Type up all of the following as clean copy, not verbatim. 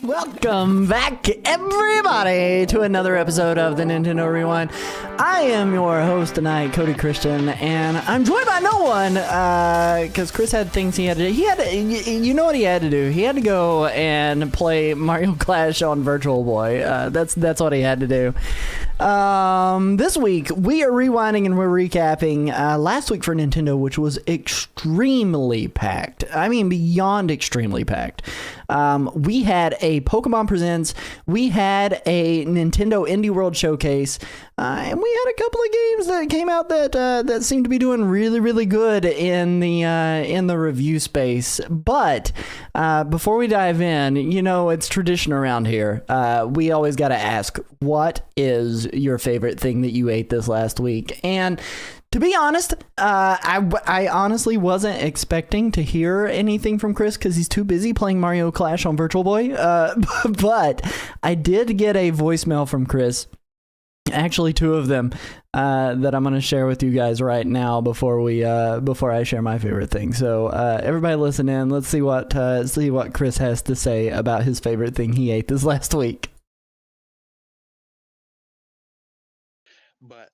Welcome back, everybody, to another episode of the Nintendo Rewind. I am your host tonight, Cody Christian, and I'm joined by no one, because Chris had things he had to do. You know what he had to do? He had to go and play Mario Clash on Virtual Boy. That's what he had to do. This week, we are rewinding and we're recapping last week for Nintendo, which was extremely packed. I mean, beyond extremely packed. We had a Pokemon Presents, we had a Nintendo Indie World Showcase, and we had a couple of games that came out that seemed to be doing really, really good in the review space. But before we dive in, you know, it's tradition around here. We always got to ask, what is your favorite thing that you ate this last week? And to be honest, I honestly wasn't expecting to hear anything from Chris because he's too busy playing Mario Clash on Virtual Boy. But I did get a voicemail from Chris, actually two of them, that I'm going to share with you guys right now before I share my favorite thing. So everybody listen in. Let's see what Chris has to say about his favorite thing he ate this last week. But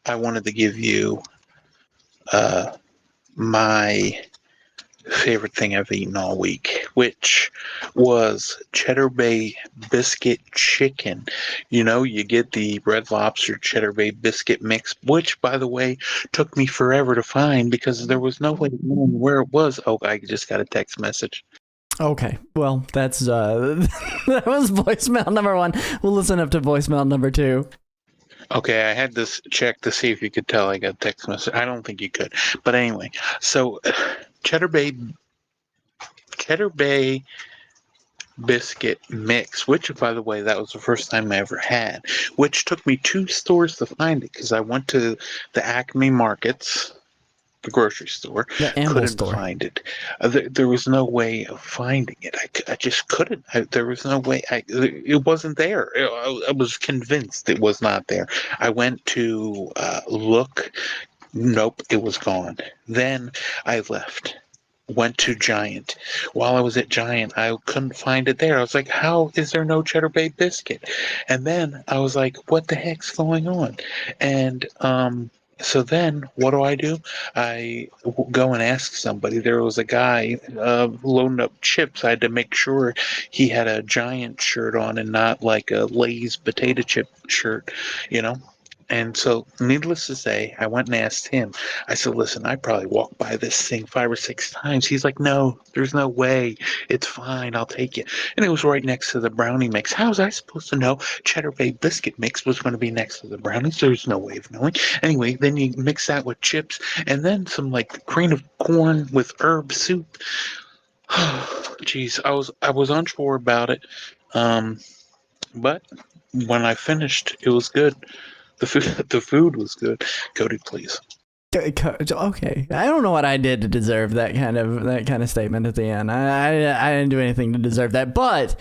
I wanted to give you my favorite thing I've eaten all week, which was Cheddar Bay biscuit chicken. You know, you get the Red Lobster Cheddar Bay biscuit mix, which, by the way, took me forever to find because there was no way knowing where it was. Oh, I just got a text message. Okay, well, that's that was voicemail number 1. We'll listen up to voicemail number 2. Okay, I had this check to see if you could tell I got text message. I don't think you could, but anyway. So, Cheddar Bay biscuit mix, which, by the way, that was the first time I ever had, which took me 2 stores to find it because I went to the Acme Markets, the grocery store, couldn't find it. There was no way of finding it. I just couldn't. There was no way. It wasn't there. I was convinced it was not there. I went to look. Nope, it was gone. Then I left. Went to Giant. While I was at Giant, I couldn't find it there. I was like, how is there no Cheddar Bay biscuit? And then I was like, what the heck's going on? And so then what do? I go and ask somebody. There was a guy loading up chips. I had to make sure he had a Giant shirt on and not like a Lay's potato chip shirt, you know? And so, needless to say, I went and asked him. I said, listen, I probably walked by this thing 5 or 6 times. He's like, no, there's no way. It's fine. I'll take it. And it was right next to the brownie mix. How was I supposed to know Cheddar Bay biscuit mix was going to be next to the brownies? There's no way of knowing. Anyway, then you mix that with chips and then some like cream of corn with herb soup. Jeez, I was unsure about it. But when I finished, it was good. The food was good. Cody, please. Okay, I don't know what I did to deserve that kind of statement at the end. I didn't do anything to deserve that, but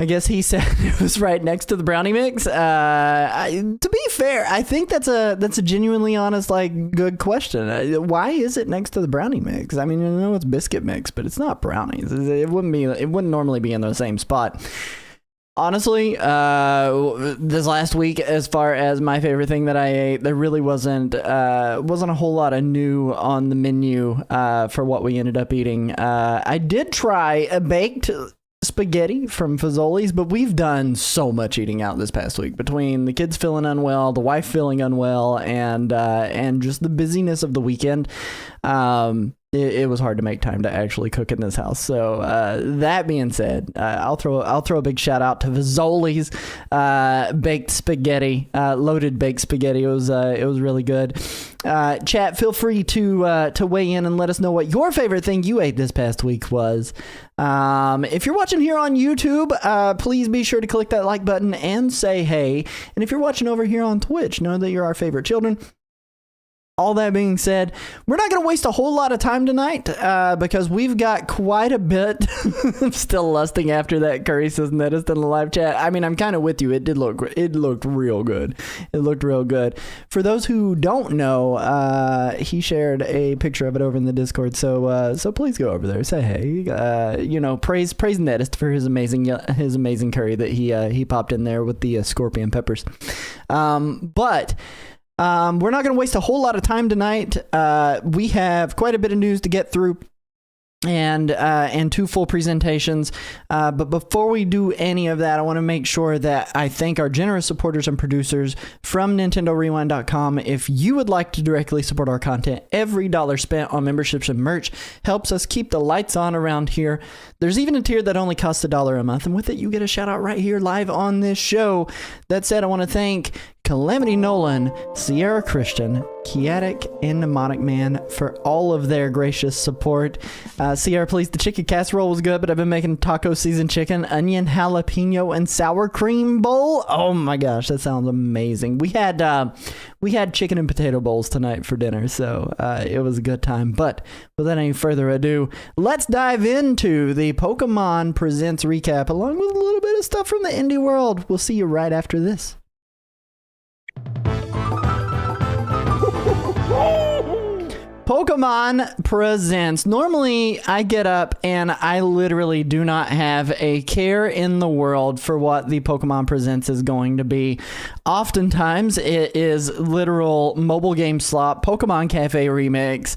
I guess he said it was right next to the brownie mix. To be fair, I think that's a genuinely honest, like, good question. Why is it next to the brownie mix? I mean, I know it's biscuit mix, but it's not brownies. It wouldn't normally be in the same spot. Honestly, this last week, as far as my favorite thing that I ate, there really wasn't a whole lot of new on the menu for what we ended up eating. I did try a baked spaghetti from Fazoli's, but we've done so much eating out this past week between the kids feeling unwell, the wife feeling unwell, and just the busyness of the weekend. It was hard to make time to actually cook in this house. So that being said, I'll throw a big shout out to Fazoli's baked spaghetti, loaded baked spaghetti. It was really good. Chat, feel free to weigh in and let us know what your favorite thing you ate this past week was. If you're watching here on YouTube, please be sure to click that like button and say hey. And if you're watching over here on Twitch, know that you're our favorite children. All that being said, we're not going to waste a whole lot of time tonight because we've got quite a bit. I'm still lusting after that. Curry says Nettist in the live chat. I mean, I'm kind of with you. It looked real good. It looked real good. For those who don't know, he shared a picture of it over in the Discord. So please go over there. Say hey. Praise Nettist for his amazing curry that he popped in there with the scorpion peppers. But we're not going to waste a whole lot of time tonight. We have quite a bit of news to get through and 2 full presentations. But before we do any of that, I want to make sure that I thank our generous supporters and producers from NintendoRewind.com. If you would like to directly support our content, every dollar spent on memberships and merch helps us keep the lights on around here. There's even a tier that only costs $1 a month, and with it, you get a shout out right here live on this show. That said, I want to thank Calamity Nolan, Sierra Christian, Kiatic, and Mnemonic Man for all of their gracious support. Sierra, please, the chicken casserole was good, but I've been making taco seasoned chicken, onion, jalapeno, and sour cream bowl. Oh my gosh, that sounds amazing. We had chicken and potato bowls tonight for dinner, so it was a good time. But without any further ado, let's dive into the Pokemon Presents recap, along with a little bit of stuff from the indie world. We'll see you right after this. Pokemon Presents. Normally, I get up and I literally do not have a care in the world for what the Pokemon Presents is going to be. Oftentimes, it is literal mobile game slop, Pokemon Cafe remix.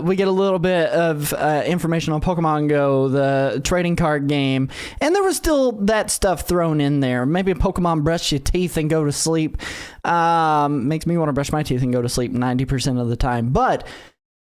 We get a little bit of information on Pokemon Go, the trading card game, and there was still that stuff thrown in there. Maybe a Pokemon brush your teeth and go to sleep. Makes me want to brush my teeth and go to sleep 90% of the time. But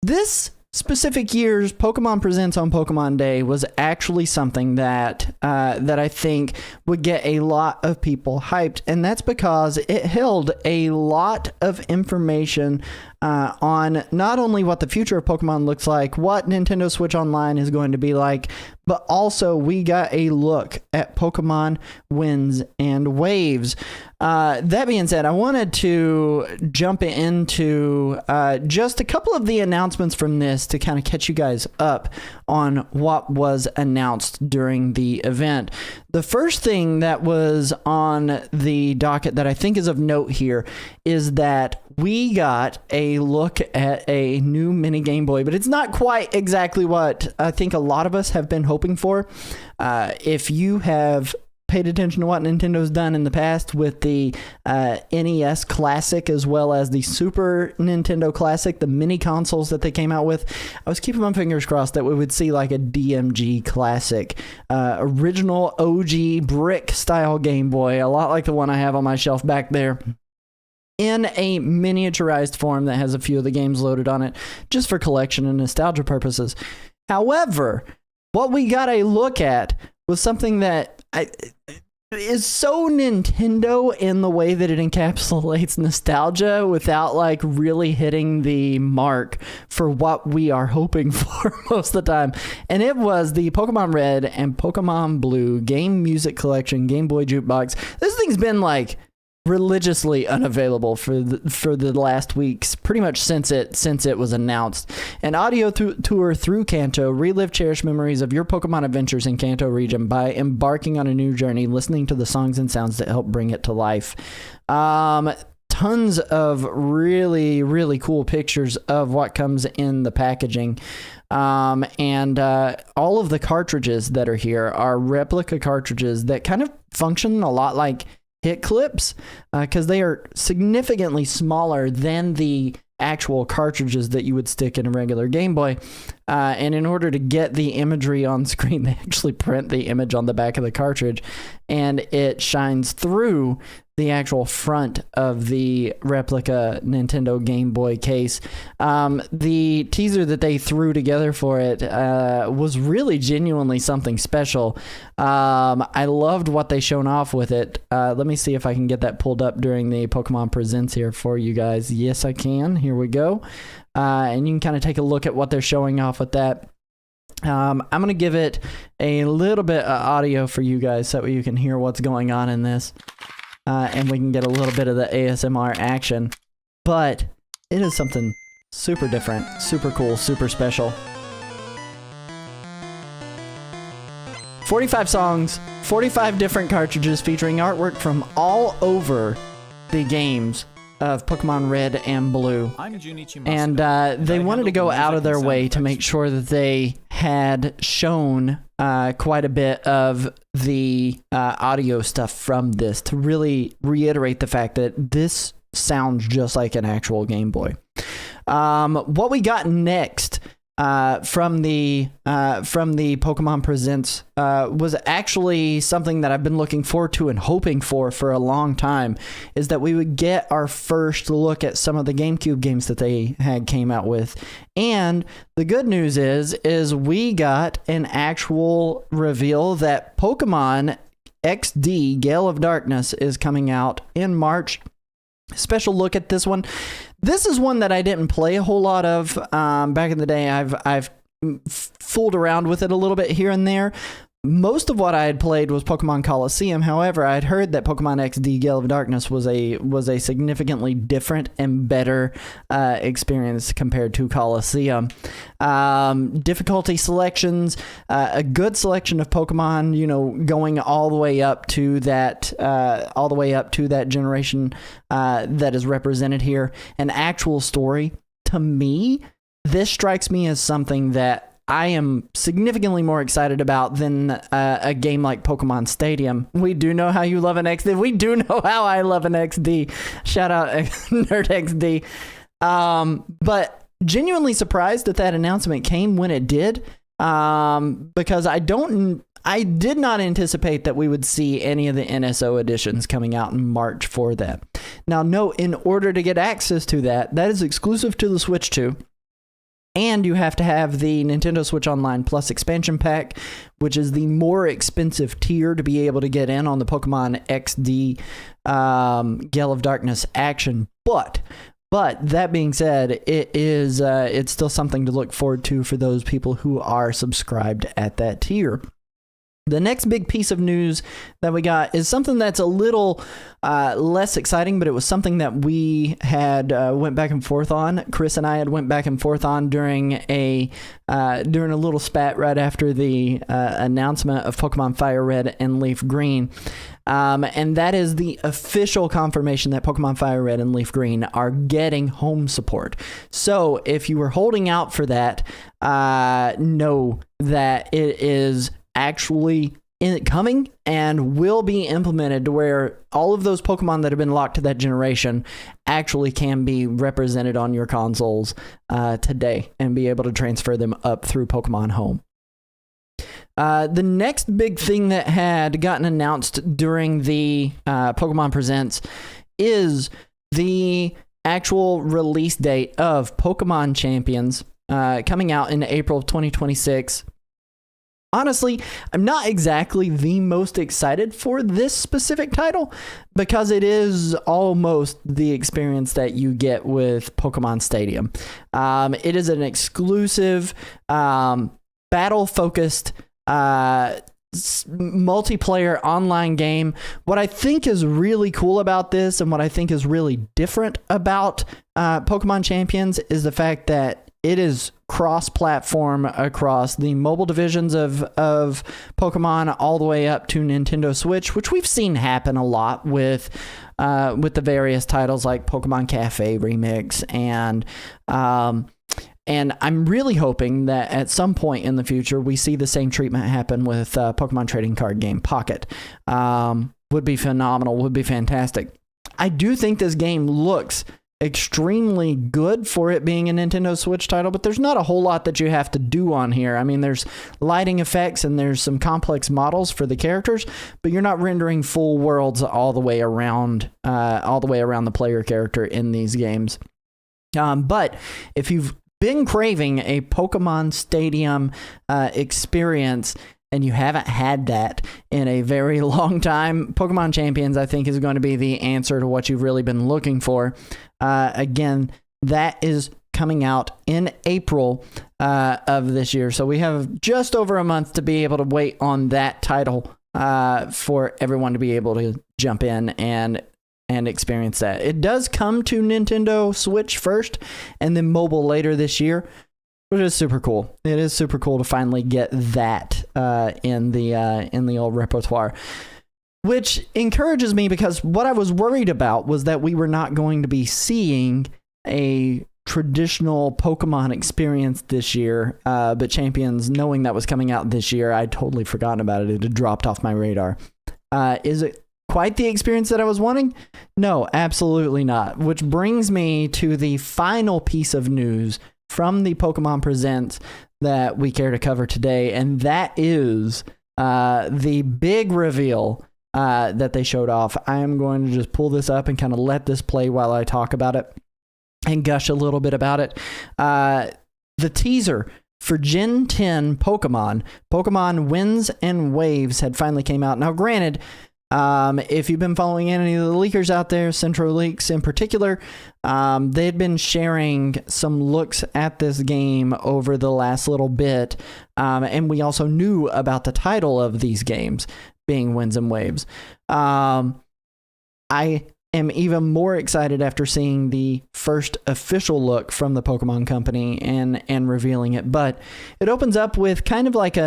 this specific year's Pokemon Presents on Pokemon Day was actually something that I think would get a lot of people hyped, and that's because it held a lot of information on not only what the future of Pokemon looks like, what Nintendo Switch Online is going to be like, but also we got a look at Pokemon Winds and Waves. That being said, I wanted to jump into just a couple of the announcements from this to kind of catch you guys up on what was announced during the event. The first thing that was on the docket that I think is of note here is that we got a look at a new mini Game Boy, but it's not quite exactly what I think a lot of us have been hoping for. If you have paid attention to what Nintendo's done in the past with the NES Classic as well as the Super Nintendo Classic, the mini consoles that they came out with, I was keeping my fingers crossed that we would see like a DMG Classic, original OG brick style Game Boy, a lot like the one I have on my shelf back there, in a miniaturized form that has a few of the games loaded on it just for collection and nostalgia purposes. However, what we got a look at was something that is so Nintendo in the way that it encapsulates nostalgia without like really hitting the mark for what we are hoping for most of the time. And it was the Pokemon Red and Pokemon Blue Game Music Collection Game Boy Jukebox. This thing's been like religiously unavailable for the last weeks, pretty much since it was announced. An audio tour through Kanto. Relive cherished memories of your Pokemon adventures in Kanto region by embarking on a new journey, listening to the songs and sounds that help bring it to life. Tons of really, really cool pictures of what comes in the packaging. And all of the cartridges that are here are replica cartridges that kind of function a lot like hit clips, because they are significantly smaller than the actual cartridges that you would stick in a regular Game Boy. And in order to get the imagery on screen, they actually print the image on the back of the cartridge, and it shines through the actual front of the replica Nintendo Game Boy case. The teaser that they threw together for it was really genuinely something special. I loved what they shown off with it. Let me see if I can get that pulled up during the Pokemon Presents here for you guys. Yes, I can. Here we go. And you can kind of take a look at what they're showing off with that. I'm going to give it a little bit of audio for you guys so you can hear what's going on in this. And we can get a little bit of the ASMR action. But it is something super different, super cool, super special. 45 songs, 45 different cartridges featuring artwork from all over the games of Pokemon Red and Blue. And they wanted to go out of their way to make sure that they had shown quite a bit of the audio stuff from this to really reiterate the fact that this sounds just like an actual Game Boy. What we got next from the Pokemon Presents was actually something that I've been looking forward to and hoping for a long time, is that we would get our first look at some of the GameCube games that they had came out with. And the good news is we got an actual reveal that Pokemon XD Gale of Darkness is coming out in March. Special look at this one. This is one that I didn't play a whole lot of back in the day. I've fooled around with it a little bit here and there. Most of what I had played was Pokemon Coliseum. However, I'd heard that Pokemon XD Gale of Darkness was a significantly different and better experience compared to Coliseum. Difficulty selections, a good selection of Pokemon, going all the way up to that generation that is represented here. An actual story. To me, this strikes me as something that I am significantly more excited about than a game like Pokemon Stadium. We do know how you love an XD. We do know how I love an XD. Shout out Nerd XD. But genuinely surprised that announcement came when it did, because I did not anticipate that we would see any of the NSO editions coming out in March for that. Now, no, in order to get access to that is exclusive to the Switch 2. And you have to have the Nintendo Switch Online Plus expansion pack, which is the more expensive tier to be able to get in on the Pokemon XD Gale of Darkness action. But that being said, it's still something to look forward to for those people who are subscribed at that tier. The next big piece of news that we got is something that's a little less exciting, but it was something that we had went back and forth on. Chris and I had went back and forth on during a little spat right after the announcement of Pokemon Fire Red and Leaf Green. And that is the official confirmation that Pokemon Fire Red and Leaf Green are getting home support. So if you were holding out for that, know that it is actually coming and will be implemented to where all of those Pokemon that have been locked to that generation actually can be represented on your consoles today and be able to transfer them up through Pokemon Home. The next big thing that had gotten announced during the Pokemon Presents is the actual release date of Pokemon Champions coming out in April of 2026. Honestly, I'm not exactly the most excited for this specific title because it is almost the experience that you get with Pokemon Stadium. It is an exclusive, battle-focused, multiplayer online game. What I think is really cool about this and what I think is really different about Pokemon Champions is the fact that it is cross-platform across the mobile divisions of Pokemon all the way up to Nintendo Switch, which we've seen happen a lot with the various titles like Pokemon Cafe Remix and I'm really hoping that at some point in the future we see the same treatment happen with Pokemon trading card game Pocket. Would be phenomenal, would be fantastic. I do think this game looks extremely good for it being a Nintendo Switch title, but there's not a whole lot that you have to do on here. I mean, there's lighting effects and there's some complex models for the characters, but you're not rendering full worlds all the way around the player character in these games. But if you've been craving a Pokemon Stadium experience and you haven't had that in a very long time, Pokemon Champions, I think, is going to be the answer to what you've really been looking for. Again, that is coming out in April of this year. So we have just over a month to be able to wait on that title for everyone to be able to jump in and experience that. It does come to Nintendo Switch first and then mobile later this year, which is super cool. It is super cool to finally get that in the old repertoire, which encourages me because what I was worried about was that we were not going to be seeing a traditional Pokemon experience this year, but Champions, knowing that was coming out this year, I'd totally forgotten about it. It had dropped off my radar. Is it quite the experience that I was wanting? No, absolutely not. Which brings me to the final piece of news from the Pokemon Presents that we care to cover today, and that is the big reveal that they showed off. I am going to just pull this up and kind of let this play while I talk about it and gush a little bit about it. The teaser for Gen 10 Pokemon Winds and Waves had finally came out. Now, granted, if you've been following any of the leakers out there, Centro Leaks in particular, they had been sharing some looks at this game over the last little bit, and we also knew about the title of these games being Winds and Waves. I am even more excited after seeing the first official look from the Pokemon Company and revealing it. But it opens up with kind of like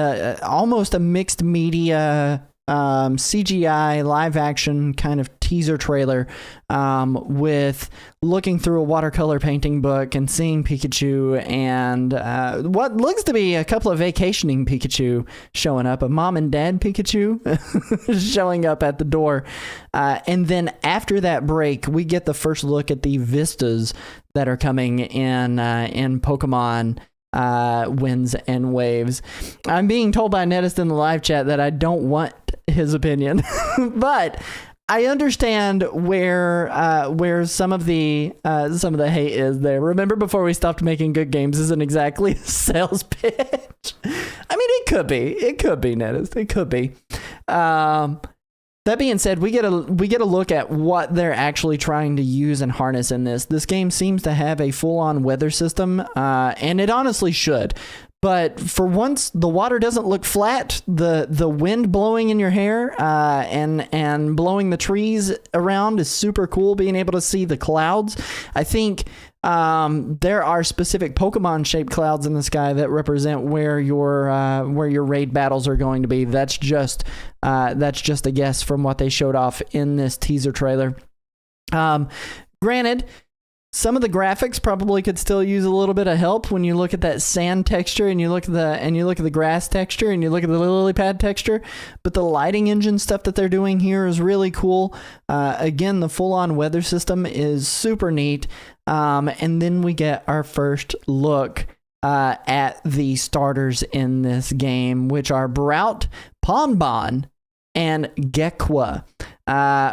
almost a mixed media CGI live action kind of teaser trailer with looking through a watercolor painting book and seeing Pikachu and what looks to be a couple of vacationing Pikachu showing up, a mom and dad Pikachu showing up at the door. And then after that break, we get the first look at the vistas that are coming in Pokemon Winds and Waves. I'm being told by Netist in the live chat that I don't want his opinion, but I understand where some of the hate is there. Remember, before we stopped making good games isn't exactly a sales pitch. I mean, it could be Netist, it could be. That being said, we get a look at what they're actually trying to use and harness in this. This game seems to have a full-on weather system, and it honestly should. But for once, the water doesn't look flat. The wind blowing in your hair and blowing the trees around is super cool. Being able to see the clouds. I think there are specific Pokemon-shaped clouds in the sky that represent where your raid battles are going to be. That's just a guess from what they showed off in this teaser trailer. Granted, some of the graphics probably could still use a little bit of help when you look at that sand texture and you look at the grass texture and you look at the lily pad texture. But the lighting engine stuff that they're doing here is really cool. Again, the full-on weather system is super neat. And then we get our first look at the starters in this game, which are Brout, Ponbon, and Gekwa.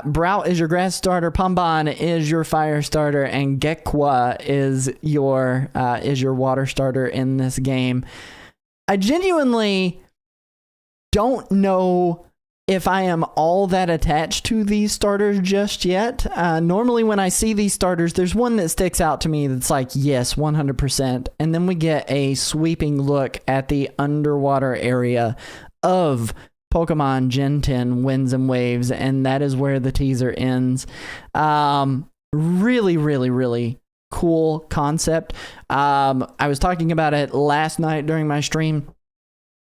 Brout is your grass starter, Ponbon is your fire starter, and Gekwa is your water starter in this game. I genuinely don't know if I am all that attached to these starters just yet. Normally when I see these starters, there's one that sticks out to me that's like, yes, 100%. And then we get a sweeping look at the underwater area of Pokemon Gen 10 Winds and Waves, and that is where the teaser ends. Really, really, really cool concept. I was talking about it last night during my stream,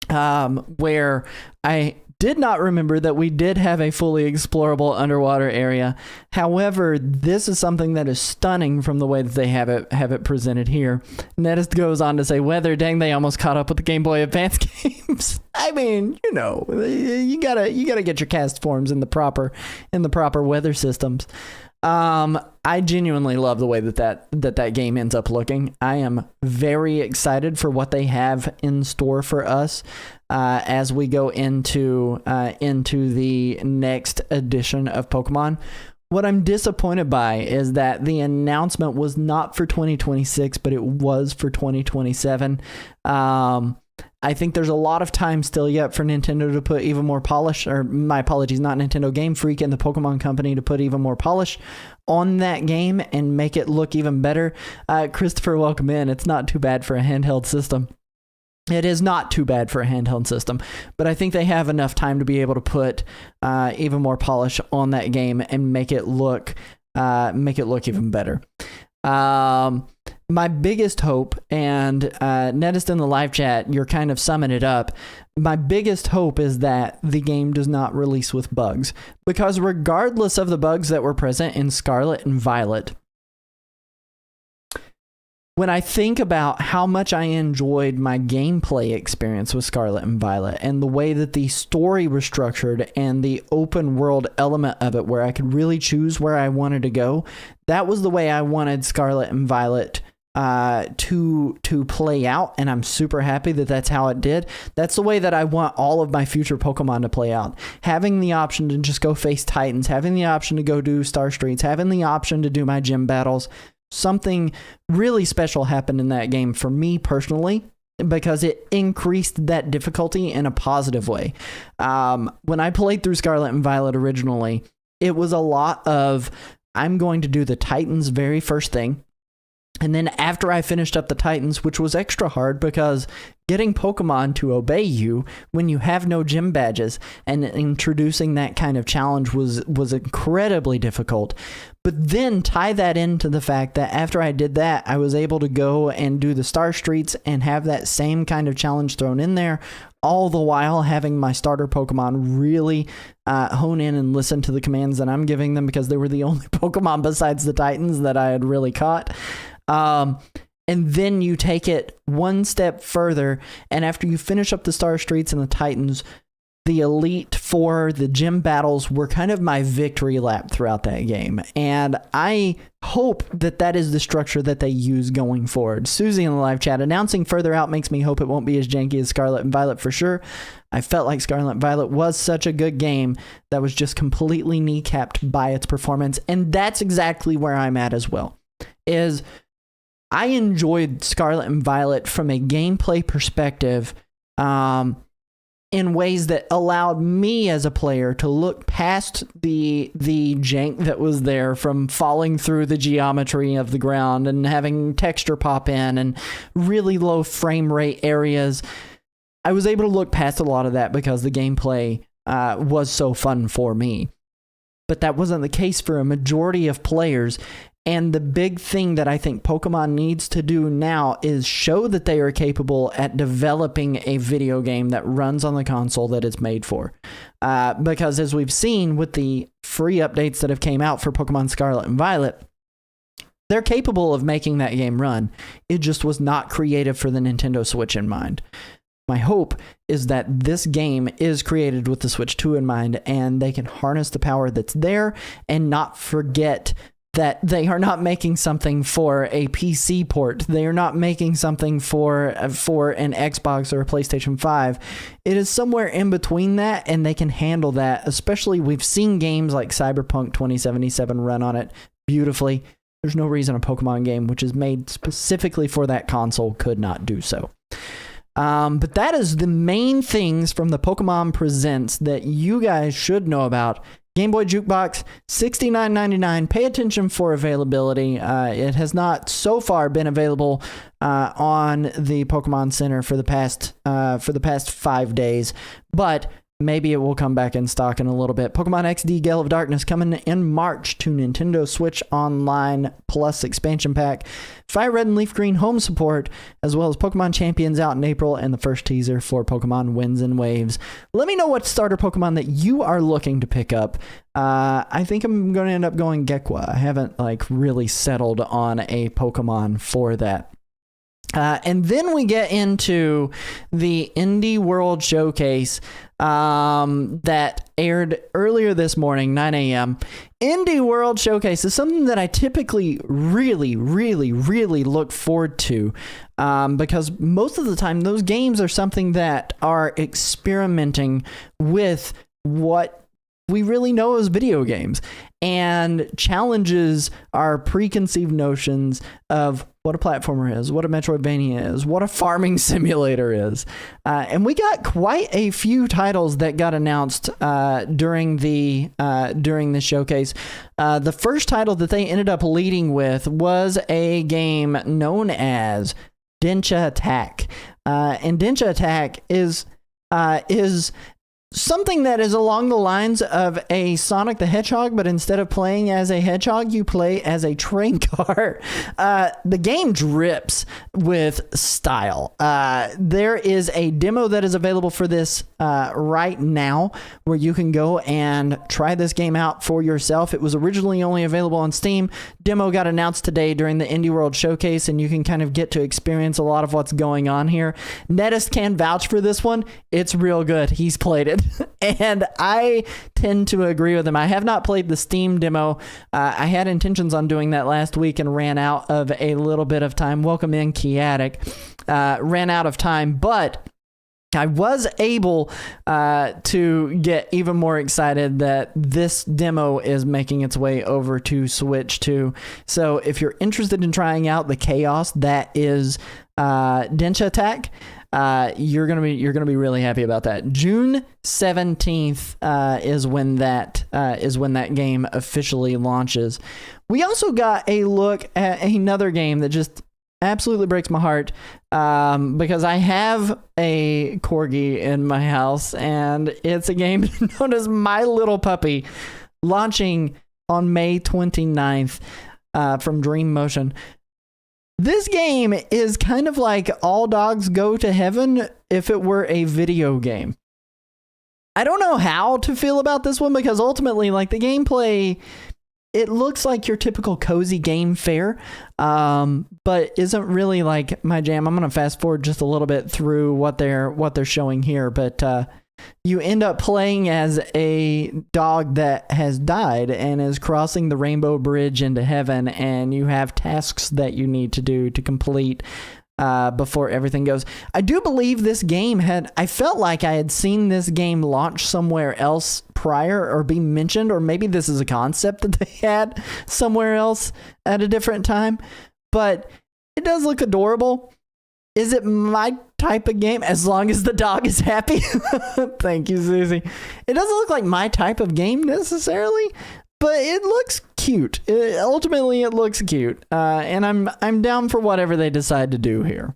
where I did not remember that we did have a fully explorable underwater area. However, this is something that is stunning from the way that they have it presented here. Netist goes on to say, "Weather, dang, they almost caught up with the Game Boy Advance games." I mean, you know, you gotta get your cast forms in the proper weather systems. I genuinely love the way that game ends up looking. I am very excited for what they have in store for us as we go into the next edition of Pokemon. What I'm disappointed by is that the announcement was not for 2026, but it was for 2027. I think there's a lot of time still yet for Nintendo to put even more polish, or my apologies, not Nintendo, Game Freak and the Pokemon Company to put even more polish on that game and make it look even better. Christopher, welcome in. It's not too bad for a handheld system. It is not too bad for a handheld system, but I think they have enough time to be able to put even more polish on that game and make it look even better. My biggest hope, and Netist in the live chat, you're kind of summing it up. My biggest hope is that the game does not release with bugs, because regardless of the bugs that were present in Scarlet and Violet, when I think about how much I enjoyed my gameplay experience with Scarlet and Violet and the way that the story was structured and the open world element of it where I could really choose where I wanted to go, that was the way I wanted Scarlet and Violet to play out, and I'm super happy that that's how it did. That's the way that I want all of my future Pokemon to play out. Having the option to just go face Titans, having the option to go do Star Streets, having the option to do my gym battles. Something really special happened in that game for me personally, because it increased that difficulty in a positive way. When I played through Scarlet and Violet originally, it was a lot of, I'm going to do the Titans very first thing. And then after I finished up the Titans, which was extra hard because getting Pokemon to obey you when you have no gym badges and introducing that kind of challenge was incredibly difficult. But then tie that into the fact that after I did that, I was able to go and do the Star Streets and have that same kind of challenge thrown in there, all the while having my starter Pokemon really hone in and listen to the commands that I'm giving them, because they were the only Pokemon besides the Titans that I had really caught. And then you take it one step further, and after you finish up the Star Streets and the Titans, the Elite Four, the gym battles, were kind of my victory lap throughout that game. And I hope that that is the structure that they use going forward. Susie in the live chat, announcing further out makes me hope it won't be as janky as Scarlet and Violet for sure. I felt like Scarlet and Violet was such a good game that was just completely kneecapped by its performance. And that's exactly where I'm at as well. Is I enjoyed Scarlet and Violet from a gameplay perspective, in ways that allowed me as a player to look past the jank that was there from falling through the geometry of the ground and having texture pop in and really low frame rate areas. I was able to look past a lot of that because the gameplay was so fun for me. But that wasn't the case for a majority of players. And the big thing that I think Pokemon needs to do now is show that they are capable at developing a video game that runs on the console that it's made for. Because as we've seen with the free updates that have came out for Pokemon Scarlet and Violet, they're capable of making that game run. It just was not created for the Nintendo Switch in mind. My hope is that this game is created with the Switch 2 in mind, and they can harness the power that's there and not forget that they are not making something for a PC port. They are not making something for an Xbox or a PlayStation 5. It is somewhere in between that, and they can handle that. Especially, we've seen games like Cyberpunk 2077 run on it beautifully. There's no reason a Pokemon game, which is made specifically for that console, could not do so. But that is the main things from the Pokemon Presents that you guys should know about. Game Boy Jukebox, $69.99. Pay attention for availability. It has not so far been available on the Pokemon Center for the past 5 days, but maybe it will come back in stock in a little bit. Pokemon XD Gale of Darkness coming in March to Nintendo Switch Online Plus expansion pack. Fire Red and Leaf Green home support, as well as Pokemon Champions out in April, and the first teaser for Pokemon Winds and Waves. Let me know what starter Pokemon that you are looking to pick up. I think I'm going to end up going Gekwa. I haven't really settled on a Pokemon for that. And then we get into the Indie World Showcase that aired earlier this morning, 9 a.m. Indie World Showcase is something that I typically really look forward to, because most of the time those games are something that are experimenting with what we really know as video games and challenges our preconceived notions of what a platformer is, what a Metroidvania is, what a farming simulator is. And we got quite a few titles that got announced during the showcase. The first title that they ended up leading with was a game known as Densha Attack. And Densha Attack is something that is along the lines of a Sonic the Hedgehog, but instead of playing as a hedgehog, you play as a train car. The game drips with style. There is a demo that is available for this right now, where you can go and try this game out for yourself. It was originally only available on Steam. Demo got announced today during the Indie World Showcase, and you can kind of get to experience a lot of what's going on here. Netist can vouch for this one. It's real good. He's played it. And I tend to agree with him. I have not played the Steam demo. I had intentions on doing that last week and ran out of a little bit of time. Welcome in, Kiatic. Ran out of time, but I was able to get even more excited that this demo is making its way over to Switch 2. So if you're interested in trying out the chaos that is Densha Attack, you're gonna be really happy about that. June 17th is when that game officially launches. We also got a look at another game that just absolutely breaks my heart, because I have a corgi in my house, and it's a game known as My Little Puppy, launching on May 29th from Dream Motion. This game is kind of like All Dogs Go to Heaven if it were a video game. I don't know how to feel about this one, because ultimately, like, the gameplay, it looks like your typical cozy game fare, but isn't really like my jam. I'm going to fast forward just a little bit through what they're showing here, but you end up playing as a dog that has died and is crossing the rainbow bridge into heaven, and you have tasks that you need to do to complete before everything goes. I do believe this game I felt like I had seen this game launch somewhere else prior, or be mentioned, or maybe this is a concept that they had somewhere else at a different time, but it does look adorable. Is it my type of game? As long as the dog is happy. Thank you, Susie. It doesn't look like my type of game necessarily, but it looks cute. Ultimately, it looks cute, and I'm down for whatever they decide to do here.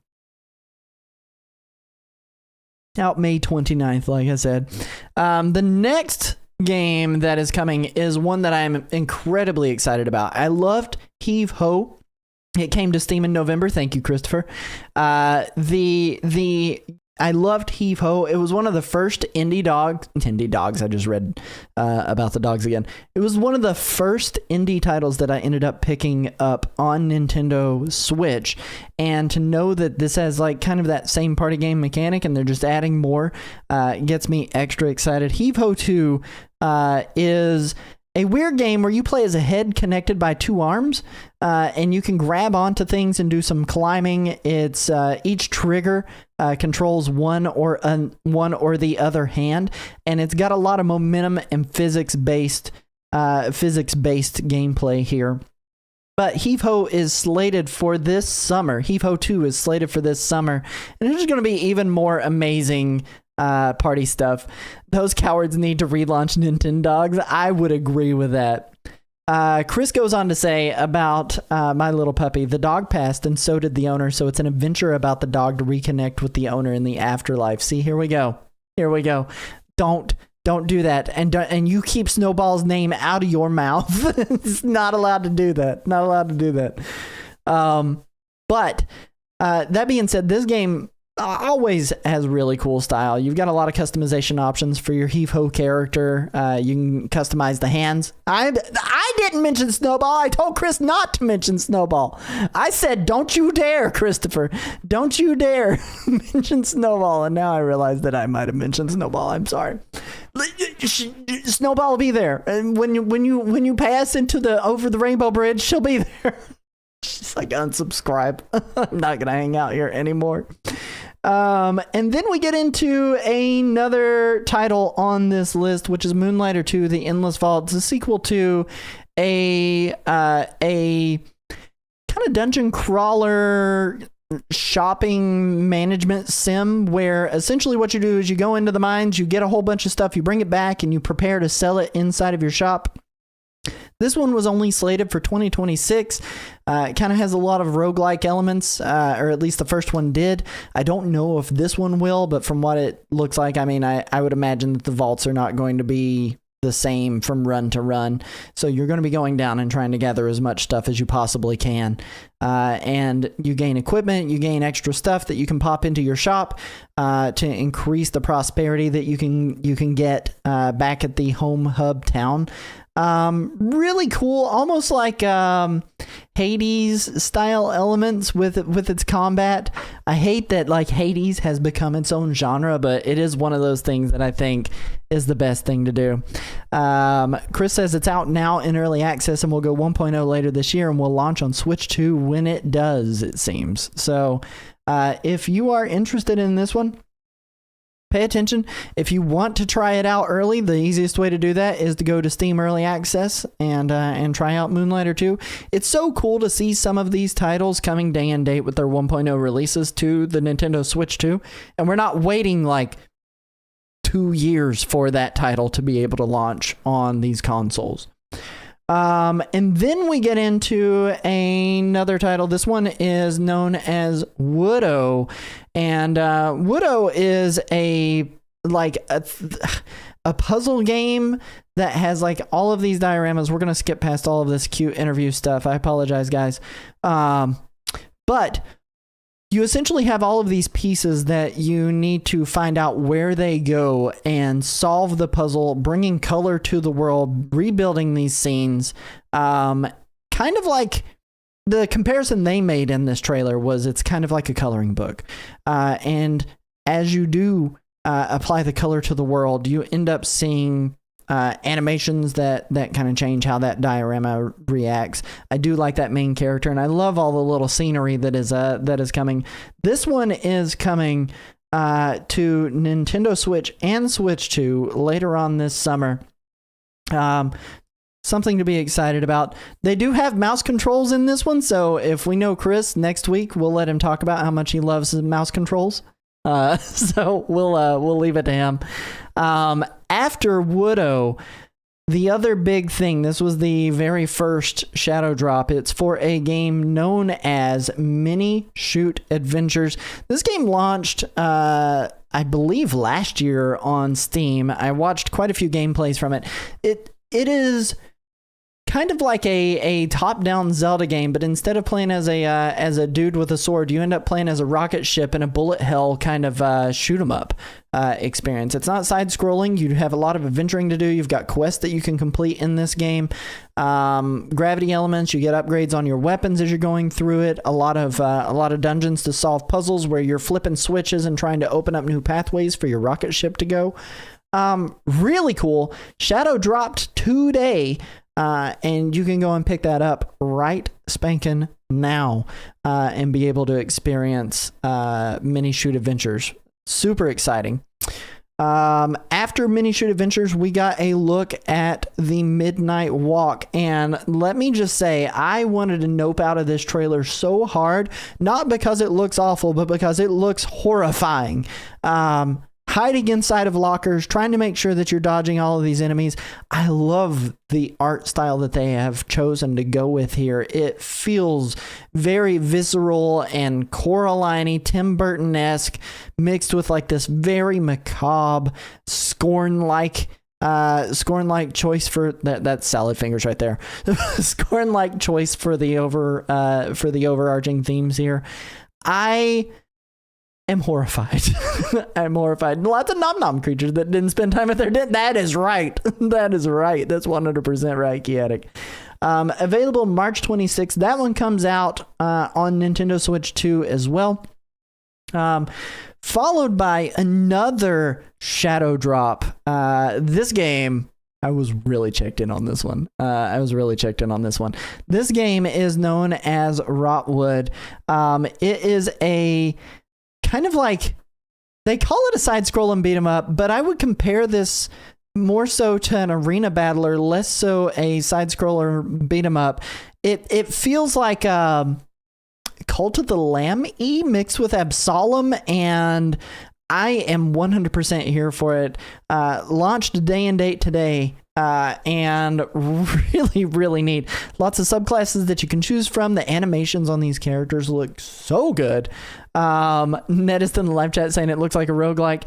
Out May 29th, like I said. The next game that is coming is one that I'm incredibly excited about. I loved Heave Ho. It came to Steam in November. Thank you, Christopher. I loved Heave Ho. It was one of the first indie dogs. I just read about the dogs again. It was one of the first indie titles that I ended up picking up on Nintendo Switch. And to know that this has like kind of that same party game mechanic, and they're just adding more, gets me extra excited. Heave Ho 2 is a weird game where you play as a head connected by two arms, and you can grab onto things and do some climbing. It's each trigger controls one or the other hand, and it's got a lot of momentum and physics-based gameplay here. But Heave Ho is slated for this summer. Heave Ho 2 is slated for this summer, and it's going to be even more amazing party stuff. Those cowards need to relaunch Nintendogs. I would agree with that. Chris goes on to say about My Little Puppy, the dog passed and so did the owner, so it's an adventure about the dog to reconnect with the owner in the afterlife. See, here we go. Don't do that, and you keep Snowball's name out of your mouth. It's not allowed to do that. But that being said, this game always has really cool style. You've got a lot of customization options for your Heave Ho character. You can customize the hands. I didn't mention Snowball. I told Chris not to mention Snowball. I said, don't you dare, Christopher. Don't you dare mention Snowball. And now I realize that I might have mentioned Snowball. I'm sorry. Snowball will be there. And when you pass over the rainbow bridge, she'll be there. She's like, unsubscribe. I'm not going to hang out here anymore. And then we get into another title on this list, which is Moonlighter 2, The Endless Vault. It's a sequel to a kind of dungeon crawler shopping management sim, where essentially what you do is you go into the mines, you get a whole bunch of stuff, you bring it back, and you prepare to sell it inside of your shop. This one was only slated for 2026. It kind of has a lot of roguelike elements, or at least the first one did. I don't know if this one will, but from what it looks like, I mean, I would imagine that the vaults are not going to be the same from run to run. So you're going to be going down and trying to gather as much stuff as you possibly can. And you gain equipment, you gain extra stuff that you can pop into your shop to increase the prosperity that you can get back at the home hub town. Really cool, almost like Hades style elements with its combat. I hate that like Hades has become its own genre, but it is one of those things that I think is the best thing to do. Chris says it's out now in early access and will go 1.0 later this year and will launch on Switch 2 when it does, it seems. So if you are interested in this one, pay attention. If you want to try it out early, the easiest way to do that is to go to Steam Early Access and try out Moonlighter 2. It's so cool to see some of these titles coming day and date with their 1.0 releases to the Nintendo Switch 2, and we're not waiting like 2 years for that title to be able to launch on these consoles. And then we get into another title. This one is known as Woodo, and Woodo is a puzzle game that has like all of these dioramas. We're gonna skip past all of this cute interview stuff. I apologize, guys. But you essentially have all of these pieces that you need to find out where they go and solve the puzzle, bringing color to the world, rebuilding these scenes. Kind of like the comparison they made in this trailer was it's kind of like a coloring book. And as you do apply the color to the world, you end up seeing animations that kind of change how that diorama reacts. I do like that main character, and I love all the little scenery that is coming. This one is coming to Nintendo Switch and Switch 2 later on this summer. Something to be excited about. They do have mouse controls in this one, so if we know Chris next week, we'll let him talk about how much he loves his mouse controls. So we'll leave it to him. After Woodo, the other big thing, this was the very first shadow drop. It's for a game known as Minishoot Adventures. This game launched, I believe, last year on Steam. I watched quite a few gameplays from it. It is kind of like a top-down Zelda game, but instead of playing as a dude with a sword, you end up playing as a rocket ship in a bullet hell kind of shoot 'em up experience. It's not side-scrolling. You have a lot of adventuring to do. You've got quests that you can complete in this game. Gravity elements. You get upgrades on your weapons as you're going through it. A lot of dungeons to solve puzzles where you're flipping switches and trying to open up new pathways for your rocket ship to go. Really cool. Shadow dropped today. And you can go and pick that up right spanking now and be able to experience Minishoot Adventures. Super exciting. After Minishoot Adventures, we got a look at the Midnight Walk. And let me just say, I wanted to nope out of this trailer so hard, not because it looks awful, but because it looks horrifying. Hiding inside of lockers, trying to make sure that you're dodging all of these enemies. I love the art style that they have chosen to go with here. It feels very visceral and Coraline-y, Tim Burton-esque, mixed with like this very macabre, scorn-like choice for that's salad fingers right there. Scorn-like choice for the overarching themes here. I am horrified. I'm horrified. Lots of nom-nom creatures that didn't spend time at their den. That is right. That is right. That's 100% right, Chaotic. Available March 26th. That one comes out on Nintendo Switch 2 as well. Followed by another shadow drop. This game, I was really checked in on this one. This game is known as Rotwood. It is a kind of like, they call it a side-scroll and beat 'em up, but I would compare this more so to an arena battler, less so a side-scroller beat 'em up. It feels like Cult of the Lamb-y mixed with Absolem, and I am 100% here for it. Launched day and date today. And really, really neat. Lots of subclasses that you can choose from. The animations on these characters look so good. Ned is in the live chat saying it looks like a roguelike.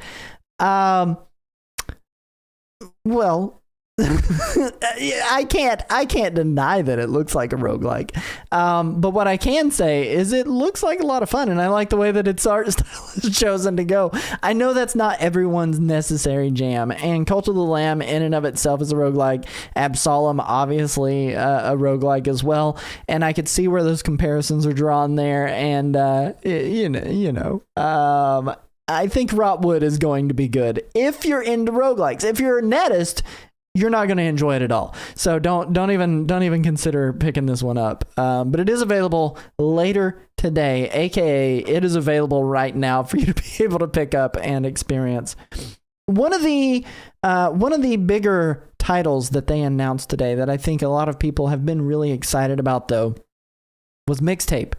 Well, I can't deny that it looks like a roguelike. But what I can say is it looks like a lot of fun, and I like the way that its art style is chosen to go. I know that's not everyone's necessary jam, and Cult of the Lamb in and of itself is a roguelike. Absolem, obviously, a roguelike as well, and I could see where those comparisons are drawn there, and I think Rotwood is going to be good. If you're into roguelikes, if you're a netist, you're not going to enjoy it at all. So don't even consider picking this one up. But it is available later today, aka it is available right now for you to be able to pick up and experience. One of the bigger titles that they announced today that I think a lot of people have been really excited about, though, was Mixtape.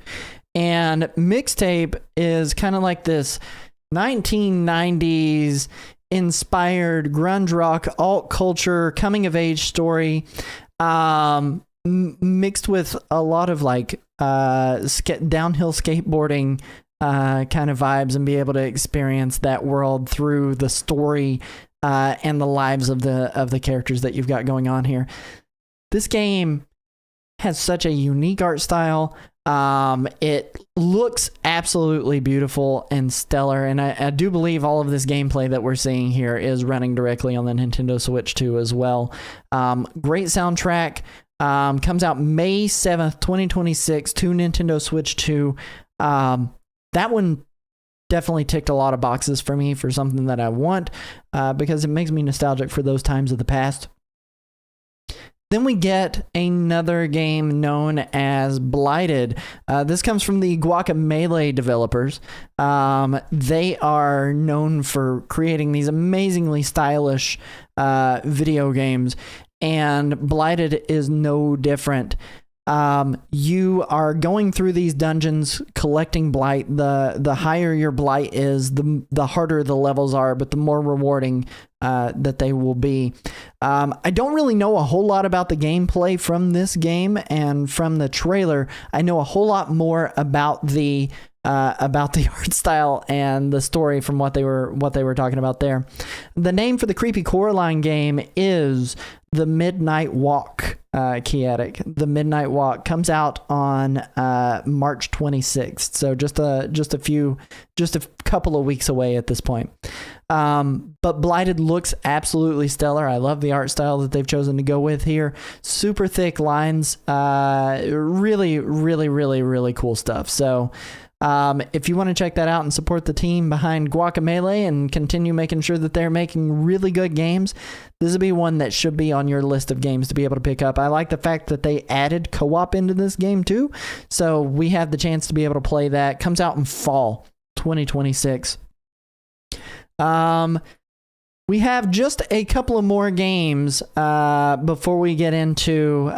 And Mixtape is kind of like this 1990s inspired grunge rock alt culture coming of age story, mixed with a lot of like downhill skateboarding kind of vibes, and be able to experience that world through the story and the lives of the characters that you've got going on here. This game has such a unique art style. It looks absolutely beautiful and stellar, and I do believe all of this gameplay that we're seeing here is running directly on the Nintendo Switch 2 as well. Great soundtrack. Comes out May 7th, 2026 to Nintendo Switch 2. That one definitely ticked a lot of boxes for me for something that I want, because it makes me nostalgic for those times of the past. Then we get another game known as Blighted. This comes from the Guacamelee developers. They are known for creating these amazingly stylish video games, and Blighted is no different. You are going through these dungeons collecting blight. The higher your blight is, the harder the levels are, but the more rewarding that they will be. I don't really know a whole lot about the gameplay from this game, and from the trailer, I know a whole lot more about the art style and the story from what they were talking about there. The name for the creepy Coraline game is The Midnight Walk. Chaotic. The Midnight Walk comes out on March 26th, so just a couple of weeks away at this point. But Blighted looks absolutely stellar. I love the art style that they've chosen to go with here. Super thick lines. Really, really, really, really cool stuff. So if you want to check that out and support the team behind Guacamelee and continue making sure that they're making really good games, this will be one that should be on your list of games to be able to pick up. I like the fact that they added co-op into this game too, so we have the chance to be able to play that. Comes out in fall 2026. We have just a couple of more games before we get into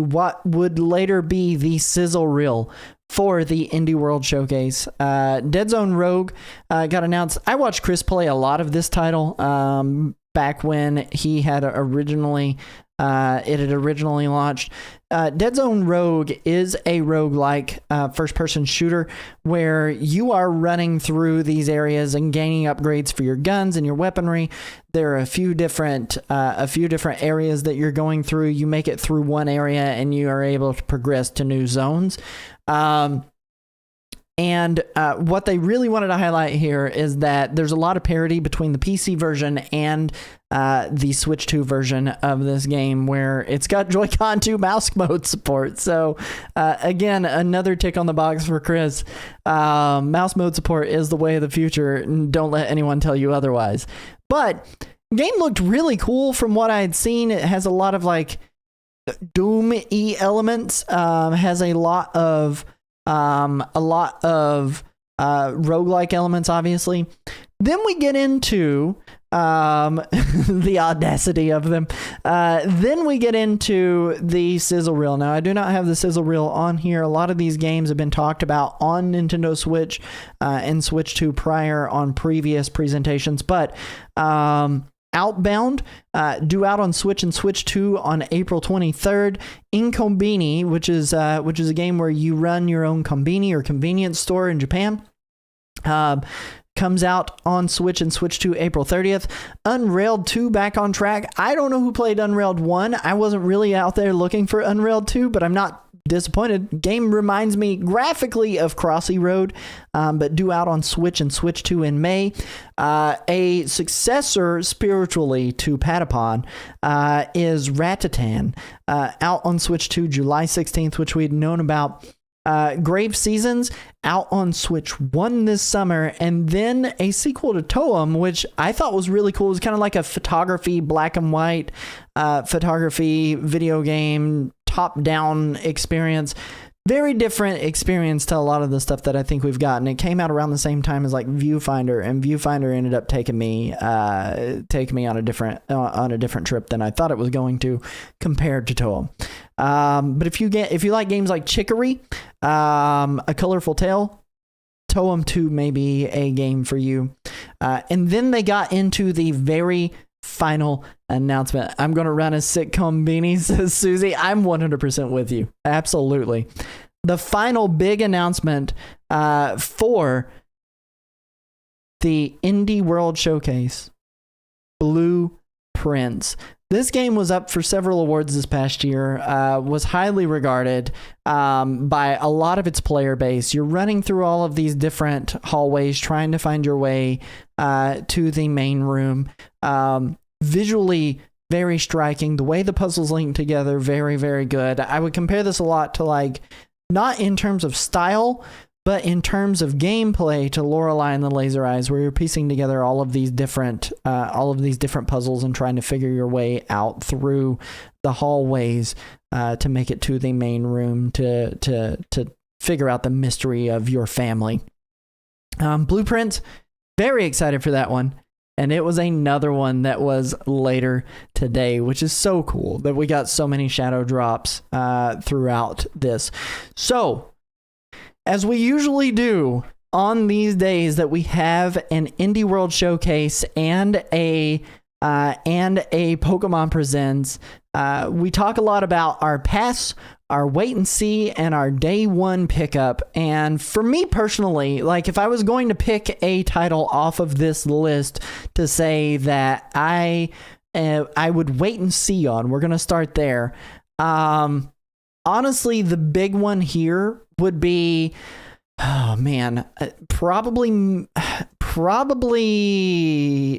what would later be the sizzle reel for the Indie World Showcase. Dead Zone Rogue got announced. I watched Chris play a lot of this title back when he had originally launched. Dead Zone Rogue is a roguelike first-person shooter where you are running through these areas and gaining upgrades for your guns and your weaponry. There are a few different areas that you're going through. You make it through one area and you are able to progress to new zones. And what they really wanted to highlight here is that there's a lot of parity between the PC version and the Switch 2 version of this game, where it's got Joy-Con 2 mouse mode support. So again, another tick on the box for Chris. Mouse mode support is the way of the future, and don't let anyone tell you otherwise. But game looked really cool from what I had seen. It has a lot of like Doom-y elements, has a lot of roguelike elements, obviously. Then we get into the audacity of them. Then we get into the sizzle reel. Now, I do not have the sizzle reel on here. A lot of these games have been talked about on Nintendo Switch and Switch 2 prior on previous presentations, but Outbound, due out on Switch and Switch 2 on April 23rd. Inkombini, which is a game where you run your own kombini or convenience store in Japan, comes out on Switch and Switch 2 April 30th. Unrailed 2 back on track. I don't know who played Unrailed 1. I wasn't really out there looking for Unrailed 2, but I'm not disappointed. Game reminds me graphically of Crossy Road, but due out on Switch and Switch 2 in May. A successor spiritually to Patapon is Ratatan, out on Switch 2 July 16th, which we'd known about Grave Seasons out on Switch 1 this summer, and then a sequel to Toem, which I thought was really cool. It was kind of like a photography, black and white photography video game, top-down experience. Very different experience to a lot of the stuff that I think we've gotten. It came out around the same time as like Viewfinder, and Viewfinder ended up taking me on a different trip than I thought it was going to, compared to Toem. But if you like games like Chicory, A Colorful Tale, Toem 2 may be a game for you. And then they got into the very final announcement. I'm going to run a sitcom beanie, says Susie. I'm 100% with you. Absolutely. The final big announcement for the Indie World Showcase, Blueprints. This game was up for several awards this past year, was highly regarded by a lot of its player base. You're running through all of these different hallways trying to find your way to the main room. Visually very striking. The way the puzzles link together, very, very good. I would compare this a lot to, like, not in terms of style, but in terms of gameplay, to Lorelei and the Laser Eyes, where you're piecing together all of these different puzzles and trying to figure your way out through the hallways to make it to the main room to figure out the mystery of your family. Blueprints, very excited for that one. And it was another one that was later today, which is so cool that we got so many shadow drops throughout this. So, as we usually do on these days that we have an Indie World Showcase and a Pokemon Presents, we talk a lot about our pass, our wait and see, and our day one pickup. And for me personally, like, if I was going to pick a title off of this list to say that I would wait and see on, we're going to start there. Honestly, the big one here would be, oh man, probably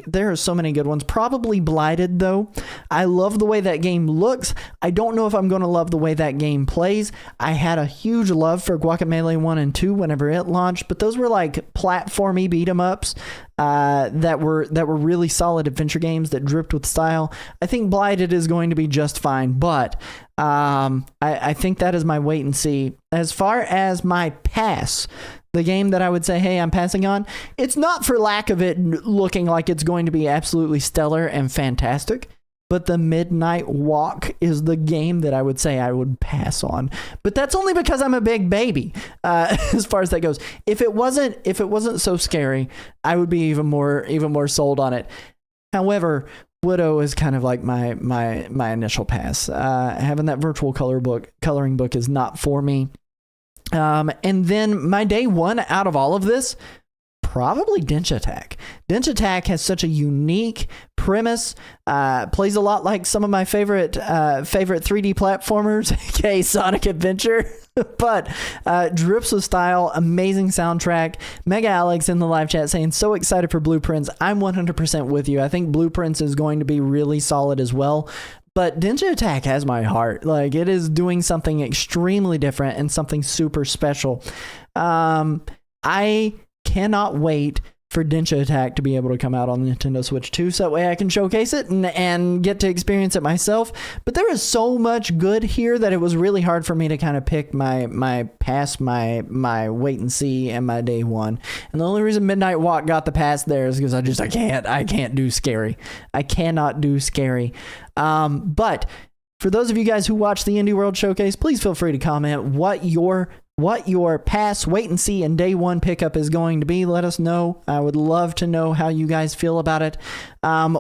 there are so many good ones. Probably Blighted, though. I love the way that game looks. I don't know if I'm going to love the way that game plays. I had a huge love for Guacamelee 1 and 2 whenever it launched, but those were like platformy beat 'em ups that were really solid adventure games that dripped with style. I think Blighted is going to be just fine, but I think that is my wait and see. As far as my pass, the game that I would say, hey, I'm passing on, it's not for lack of it looking like it's going to be absolutely stellar and fantastic, but the Midnight Walk is the game that I would say I would pass on. But that's only because I'm a big baby, as far as that goes. If it wasn't so scary, I would be even more sold on it. However, Widow is kind of like my initial pass. Having that virtual coloring book is not for me. And then my day one out of all of this, probably Dench Attack. Dench Attack has such a unique premise, plays a lot like some of my favorite 3D platformers, aka Sonic Adventure, but drips with style, amazing soundtrack. Mega Alex in the live chat saying, so excited for Blueprints. I'm 100% with you. I think Blueprints is going to be really solid as well. But Dench Attack has my heart. Like, it is doing something extremely different and something super special. I cannot wait for Dench Attack to be able to come out on the Nintendo Switch 2, so that way I can showcase it and get to experience it myself. But there is so much good here that it was really hard for me to kind of pick my pass, my wait and see, and my day one. And the only reason Midnight Walk got the pass there is because I can't do scary. I cannot do scary. But for those of you guys who watch the Indie World Showcase, please feel free to comment what your pass, wait and see, and day one pickup is going to be. Let us know. I would love to know how you guys feel about it.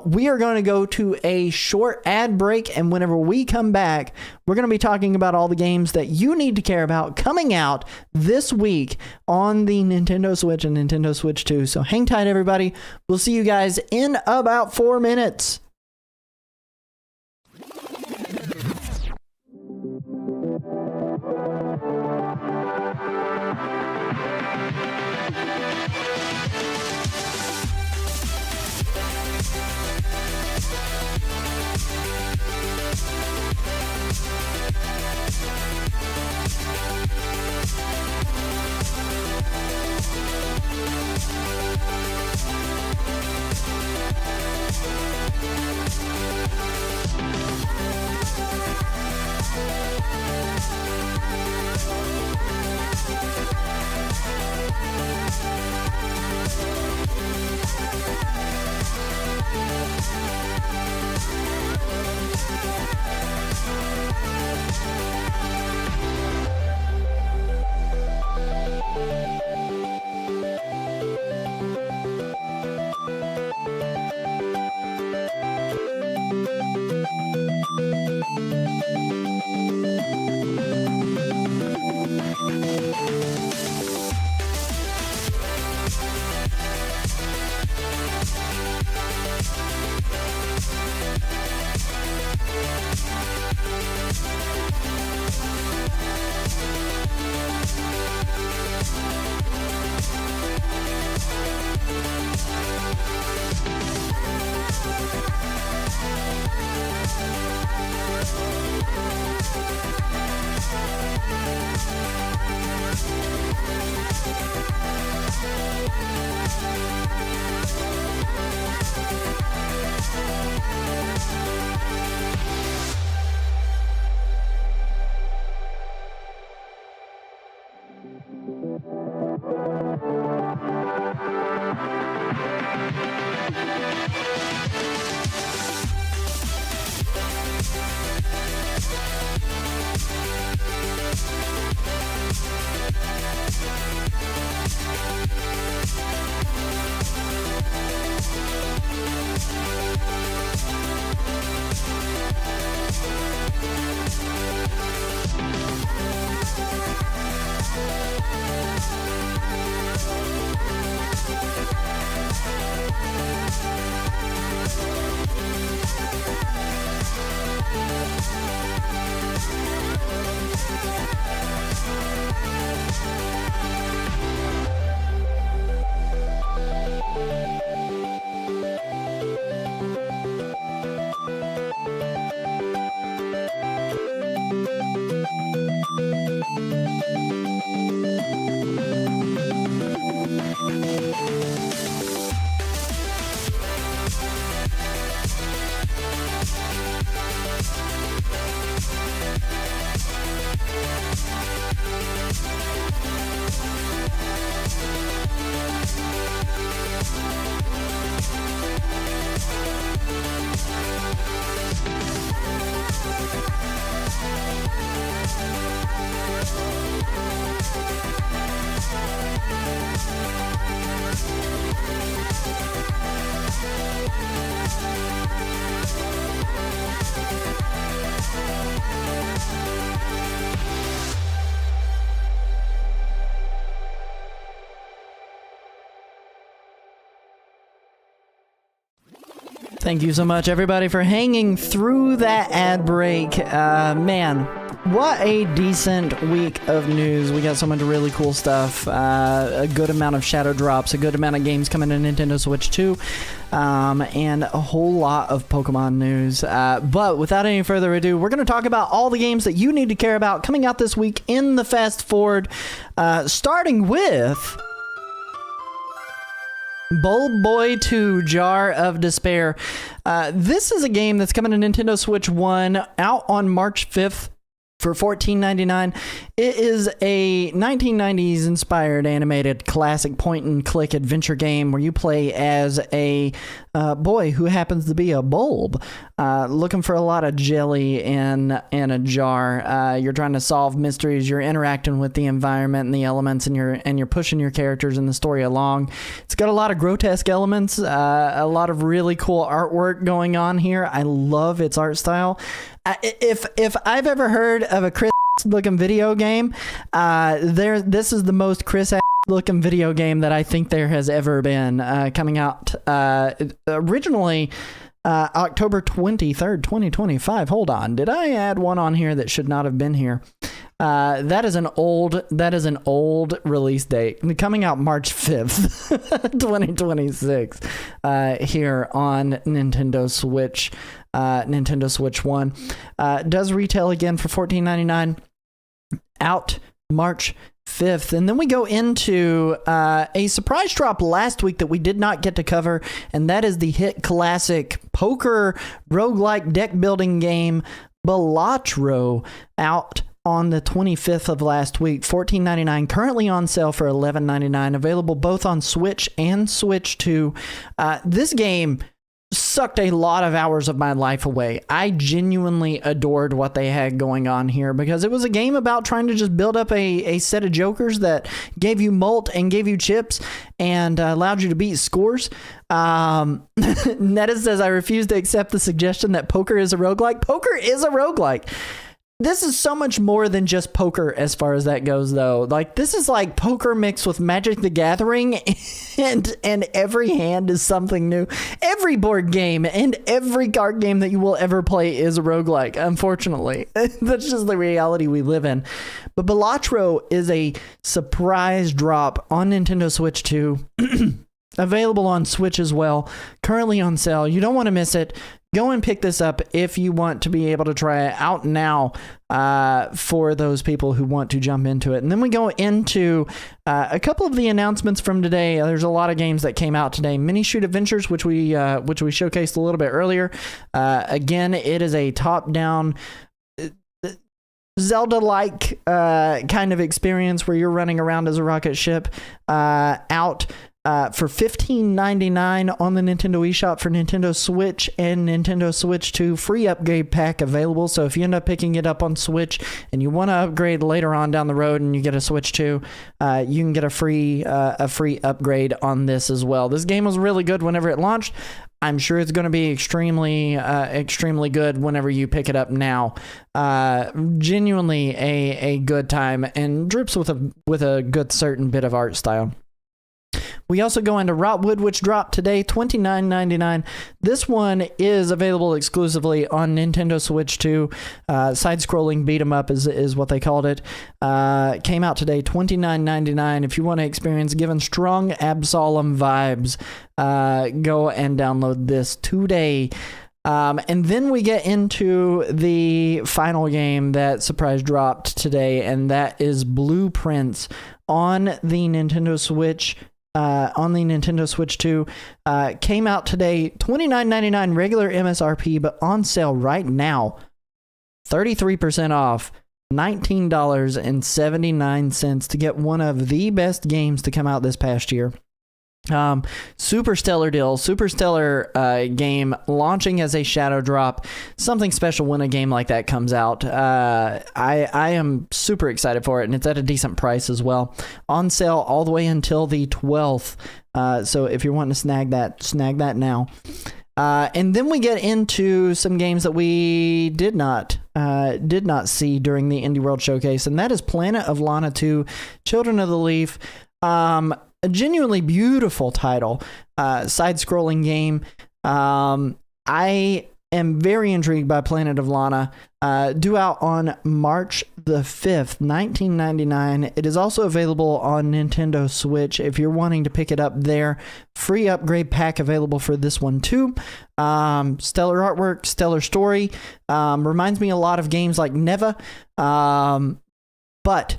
We are going to go to a short ad break, and whenever we come back, we're going to be talking about all the games that you need to care about coming out this week on the Nintendo Switch and Nintendo Switch 2. So hang tight, everybody. We'll see you guys in about 4 minutes. Thank you so much, everybody, for hanging through that ad break. Man, what a decent week of news. We got so much really cool stuff. A good amount of shadow drops, a good amount of games coming to Nintendo Switch 2, and a whole lot of Pokemon news. But without any further ado, we're going to talk about all the games that you need to care about coming out this week in the Fast Forward, starting with Bulb Boy 2 Jar of Despair. This is a game that's coming to Nintendo Switch 1 out on March 5th for $14.99. It is a 1990s inspired animated classic point and click adventure game where you play as a boy who happens to be a bulb, looking for a lot of jelly in a jar. You're trying to solve mysteries. You're interacting with the environment and the elements, and you're pushing your characters in the story along. It's got a lot of grotesque elements, a lot of really cool artwork going on here. I love its art style. If I've ever heard of a Chris looking video game, this is the most Chris looking video game that I think there has ever been. Coming out originally October 23rd, 2025. Hold on, did I add one on here that should not have been here? That is an old release date. Coming out March 5th, 2026, here on Nintendo Switch. Nintendo Switch 1. Does retail again for $14.99 out March 5th. And then we go into a surprise drop last week that we did not get to cover, and that is the hit classic poker roguelike deck building game Balatro, out on the 25th of last week. $14.99, currently on sale for $11.99, available both on Switch and Switch 2. This game sucked a lot of hours of my life away. I genuinely adored what they had going on here, because it was a game about trying to just build up a set of jokers that gave you mult and gave you chips and allowed you to beat scores. Netta says, I refuse to accept the suggestion that poker is a roguelike. Poker is a roguelike. This is so much more than just poker as far as that goes, though. Like, this is like poker mixed with Magic the Gathering, and every hand is something new. Every board game and every card game that you will ever play is a roguelike, unfortunately. That's just the reality we live in. But Balatro is a surprise drop on Nintendo Switch 2. Available on Switch as well. Currently on sale. You don't want to miss it. Go and pick this up if you want to be able to try it out now, for those people who want to jump into it. And then we go into a couple of the announcements from today. There's a lot of games that came out today. Minishoot Adventures, which we showcased a little bit earlier. Again, it is a top-down Zelda-like kind of experience where you're running around as a rocket ship, out for $15.99 on the Nintendo eShop for Nintendo Switch and Nintendo Switch 2. Free upgrade pack available. So if you end up picking it up on Switch and you want to upgrade later on down the road and you get a Switch 2, you can get a free upgrade on this as well. This game was really good whenever it launched. I'm sure it's going to be extremely good whenever you pick it up now. Genuinely a good time, and drips with a good certain bit of art style. We also go into Rotwood, which dropped today, $29.99. This one is available exclusively on Nintendo Switch 2. Side-scrolling beat-em-up is what they called it. Came out today, $29.99. If you want to experience giving strong Absolem vibes, go and download this today. And then we get into the final game that surprise dropped today, and that is Blueprints on the Nintendo Switch. On the Nintendo Switch 2, came out today, $29.99 regular MSRP, but on sale right now, 33% off, $19.79 to get one of the best games to come out this past year. Super stellar deal, super stellar game, launching as a shadow drop. Something special when a game like that comes out. I am super excited for it, and it's at a decent price as well. On sale all the way until the 12th. So if you're wanting to snag that now. And then we get into some games that we did not see during the Indie World Showcase, and that is Planet of Lana 2, Children of the Leaf. A genuinely beautiful title, side-scrolling game. I am very intrigued by Planet of Lana. Due out on March the 5th, $19.99. It is also available on Nintendo Switch if you're wanting to pick it up there. Free upgrade pack available for this one too. Stellar artwork, stellar story. Reminds me a lot of games like Neva. But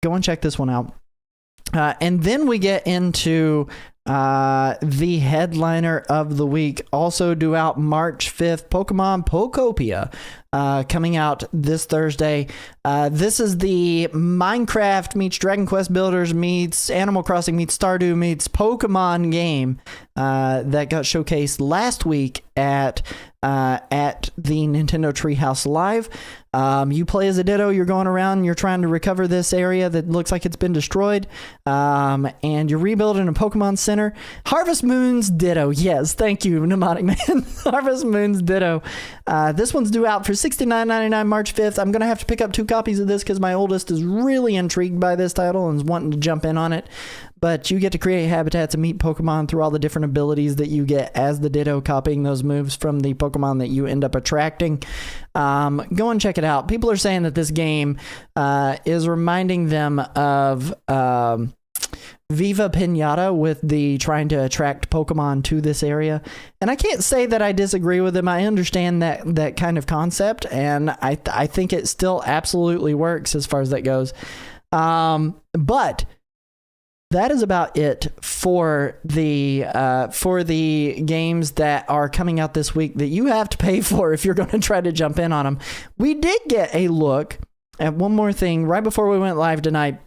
go and check this one out. And then we get into the headliner of the week, also due out March 5th, Pokemon Pokopia, coming out this Thursday. This is the Minecraft meets Dragon Quest Builders meets Animal Crossing meets Stardew meets Pokemon game that got showcased last week at the Nintendo Treehouse Live. You play as a Ditto, you're going around, you're trying to recover this area that looks like it's been destroyed, and you're rebuilding a Pokemon Center. Harvest Moon's Ditto, yes, thank you, Mnemonic Man. Harvest Moon's Ditto. This one's due out for $69.99 March 5th. I'm going to have to pick up 2 copies of this because my oldest is really intrigued by this title and is wanting to jump in on it. But you get to create habitats and meet Pokemon through all the different abilities that you get as the Ditto, copying those moves from the Pokemon that you end up attracting. Go and check it out. People are saying that this game is reminding them of Viva Pinata with the trying to attract Pokemon to this area. And I can't say that I disagree with him. I understand that kind of concept, and I think it still absolutely works as far as that goes. But that is about it for the games that are coming out this week that you have to pay for if you're going to try to jump in on them. We did get a look at one more thing right before we went live tonight.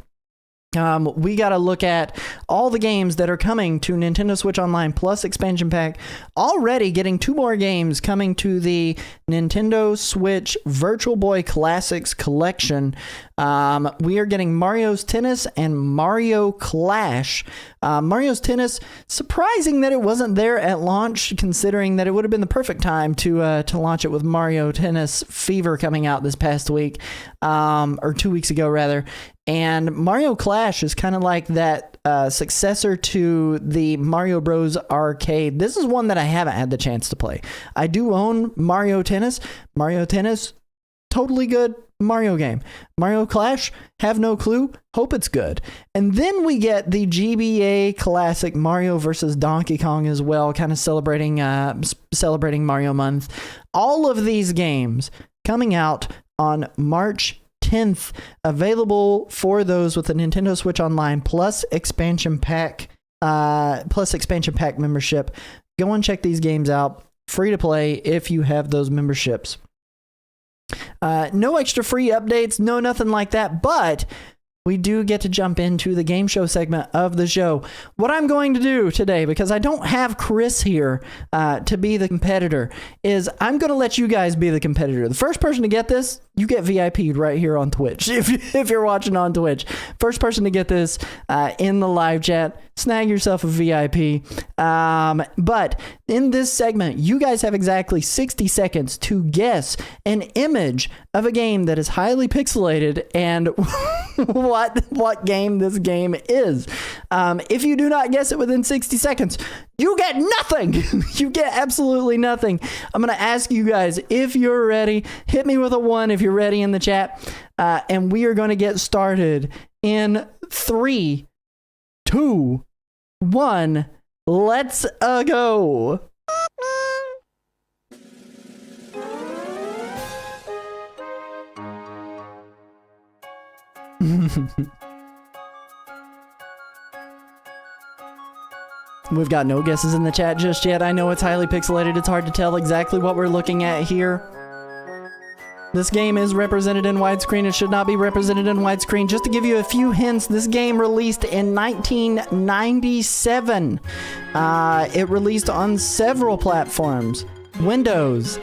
We got to look at all the games that are coming to Nintendo Switch Online Plus expansion pack. Already getting 2 more games coming to the Nintendo Switch Virtual Boy Classics collection. We are getting Mario's Tennis and Mario Clash. Mario's Tennis, surprising that it wasn't there at launch, considering that it would have been the perfect time to launch it with Mario Tennis Fever coming out this past week, or 2 weeks ago rather. And Mario Clash is kind of like that successor to the Mario Bros. Arcade. This is one that I haven't had the chance to play. I do own Mario Tennis. Mario Tennis, totally good Mario game. Mario Clash, have no clue. Hope it's good. And then we get the GBA classic Mario versus Donkey Kong as well, kind of celebrating Mario Month. All of these games coming out on March 10th, available for those with a Nintendo Switch Online Plus expansion pack membership. Go and check these games out. Free to play if you have those memberships. No extra free updates, no nothing like that, but we do get to jump into the game show segment of the show. What I'm going to do today, because I don't have Chris here to be the competitor, is I'm going to let you guys be the competitor. The first person to get this, you get VIP'd right here on Twitch. If you're watching on Twitch, first person to get this in the live chat, snag yourself a VIP. But in this segment, you guys have exactly 60 seconds to guess an image of a game that is highly pixelated and what game this game is. If you do not guess it within 60 seconds, you get nothing. You get absolutely nothing. I'm going to ask you guys if you're ready. Hit me with a 1 if you're ready in the chat. And we are going to get started in 3, 2, 1. Let's go. We've got no guesses in the chat just yet. I know it's highly pixelated. It's hard to tell exactly what we're looking at here. This game is represented in widescreen. It should not be represented in widescreen. Just to give you a few hints, this game released in 1997. It released on several platforms. Windows,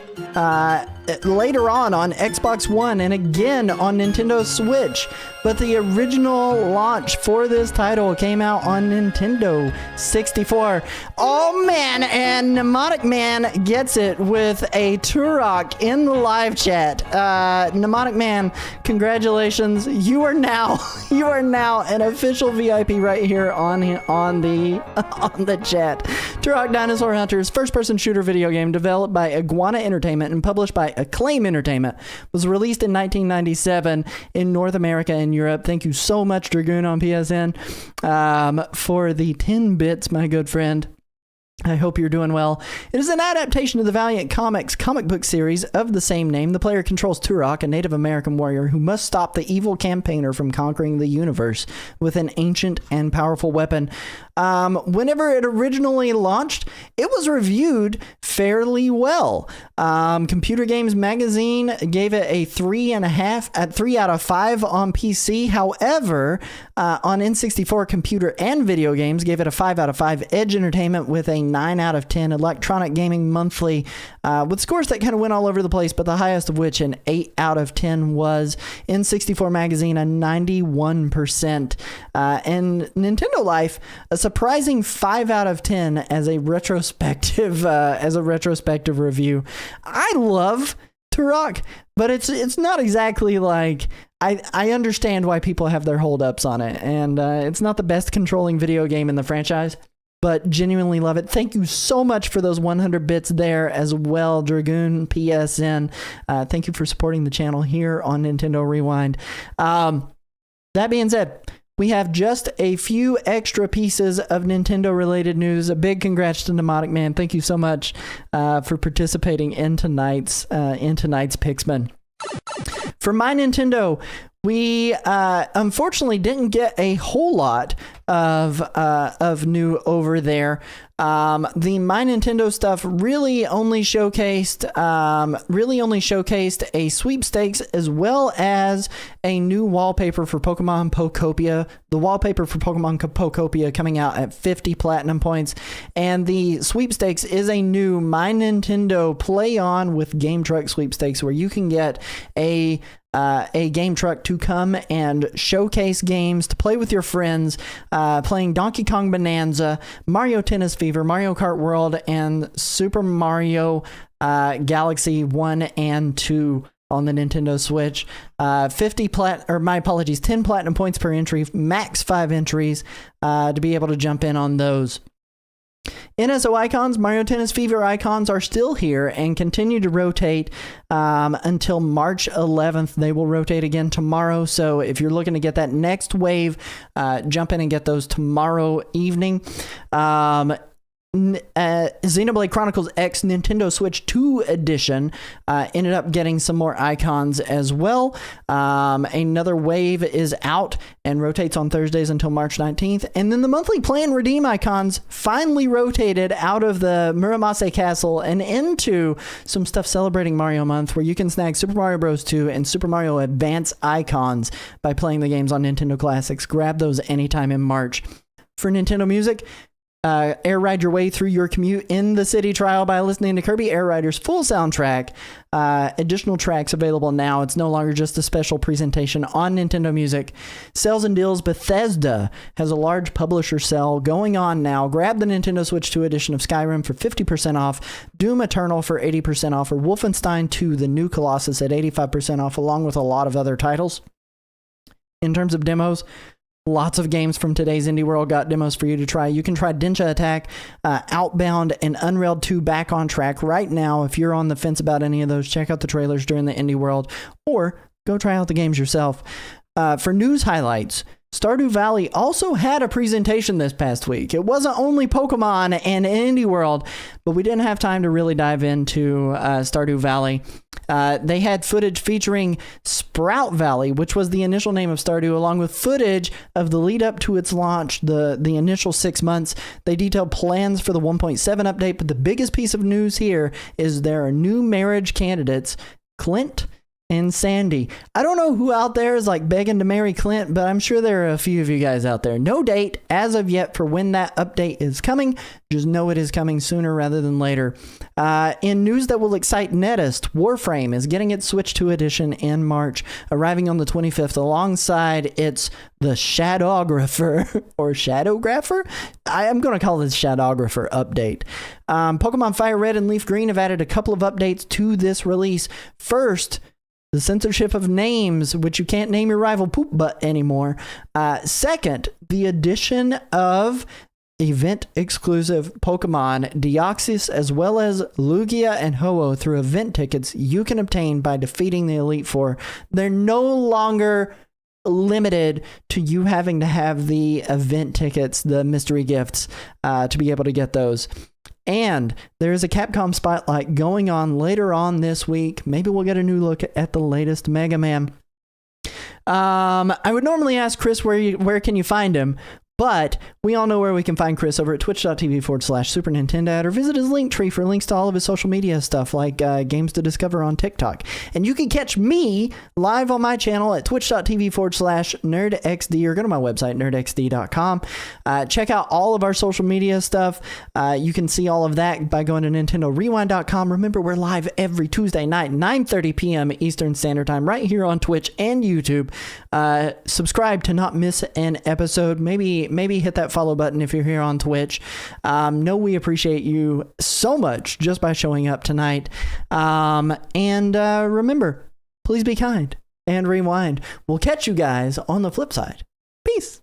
later on Xbox One, and again on Nintendo Switch. But the original launch for this title came out on Nintendo 64. Oh man, and Mnemonic Man gets it with a Turok in the live chat. Mnemonic Man, congratulations. You are now an official VIP right here on the chat. Turok Dinosaur Hunters, first-person shooter video game developed by Iguana Entertainment and published by Acclaim Entertainment, was released in 1997 in North America and Europe. Thank you so much, Dragoon on PSN, for the 10 bits, my good friend. I hope you're doing well. It is an adaptation of the Valiant Comics comic book series of the same name. The player controls Turok, a Native American warrior who must stop the evil campaigner from conquering the universe with an ancient and powerful weapon. Whenever it originally launched, it was reviewed fairly well. Computer Games Magazine gave it a 3 out of 5 on PC. However, on N64 Computer and Video Games gave it a 5 out of 5. Edge Entertainment with a 9 out of 10. Electronic Gaming Monthly with scores that kind of went all over the place, but the highest of which, an 8 out of 10, was N64 Magazine, a 91%. And Nintendo Life, a surprising 5 out of 10 as a retrospective review. I love Turok, but it's not exactly like I understand why people have their holdups on it, and it's not the best controlling video game in the franchise, but genuinely love it. Thank you so much for those 100 bits there as well, Dragoon PSN. Thank you for supporting the channel here on Nintendo Rewind. That being said, we have just a few extra pieces of Nintendo-related news. A big congrats to Mnemonic Man. Thank you so much for participating in tonight's Pixmin. For My Nintendo, we unfortunately didn't get a whole lot of new over there. The My Nintendo stuff really only showcased a sweepstakes as well as a new wallpaper for Pokemon Pokopia. The wallpaper for Pokemon Pokopia coming out at 50 platinum points, and the sweepstakes is a new My Nintendo Play On with Game Truck sweepstakes where you can get a game truck to come and showcase games to play with your friends, playing Donkey Kong Bonanza, Mario Tennis Fever, Mario Kart World, and Super Mario Galaxy 1 and 2 on the Nintendo Switch. 10 platinum points per entry, max 5 entries to be able to jump in on those. NSO icons, Mario Tennis Fever icons are still here and continue to rotate until March 11th. They will rotate again tomorrow. So if you're looking to get that next wave, jump in and get those tomorrow evening. Xenoblade Chronicles X Nintendo Switch 2 edition ended up getting some more icons as well. Another wave is out and rotates on Thursdays until March 19th. And then the monthly play and redeem icons finally rotated out of the Muramasa Castle and into some stuff celebrating Mario Month, where you can snag Super Mario Bros. 2 and Super Mario Advance icons by playing the games on Nintendo Classics. Grab those anytime in March. For Nintendo Music, air ride your way through your commute in the city trial by listening to Kirby Air Rider's full soundtrack. Additional tracks available now. It's no longer just a special presentation on Nintendo Music. Sales and deals. Bethesda has a large publisher sale going on now. Grab the Nintendo Switch 2 edition of Skyrim for 50% off, Doom Eternal for 80% off, or Wolfenstein 2, the new Colossus, at 85% off, along with a lot of other titles. In terms of demos, lots of games from today's Indie World got demos for you to try. You can try Densha Attack, Outbound, and Unreal 2 back on track right now. If you're on the fence about any of those, check out the trailers during the Indie World, or go try out the games yourself. For news highlights, Stardew Valley also had a presentation this past week. It wasn't only Pokemon and Indie World, but we didn't have time to really dive into Stardew Valley. They had footage featuring Sprout Valley, which was the initial name of Stardew, along with footage of the lead up to its launch, the initial 6 months. They detailed plans for the 1.7 update, but the biggest piece of news here is there are new marriage candidates, Clint and Sandy. I don't know who out there is like begging to marry Clint, but I'm sure there are a few of you guys out there. No date as of yet for when that update is coming. Just know it is coming sooner rather than later. In news that will excite Nettist, Warframe is getting its Switch 2 edition in March, arriving on the 25th alongside its The Shadowgrapher or Shadowgrapher? I am going to call this Shadowgrapher update. Pokemon Fire Red and Leaf Green have added a couple of updates to this release. First, the censorship of names, which you can't name your rival Poop Butt anymore. Second, the addition of event-exclusive Pokemon Deoxys as well as Lugia and Ho-Oh through event tickets you can obtain by defeating the Elite Four. They're no longer limited to you having to have the event tickets, the mystery gifts, to be able to get those. And there is a Capcom Spotlight going on later on this week. Maybe we'll get a new look at the latest Mega Man. I would normally ask Chris where can you find him, but we all know where we can find Chris over at twitch.tv/Super Nintendo, or visit his link tree for links to all of his social media stuff like games to discover on TikTok. And you can catch me live on my channel at twitch.tv/NerdXD, or go to my website, nerdxd.com. Check out all of our social media stuff. You can see all of that by going to NintendoRewind.com. Remember, we're live every Tuesday night, 9:30 p.m. Eastern Standard Time, right here on Twitch and YouTube. Subscribe to not miss an episode. Maybe hit that follow button if you're here on Twitch. Know we appreciate you so much just by showing up tonight. And remember, please be kind and rewind. We'll catch you guys on the flip side. Peace.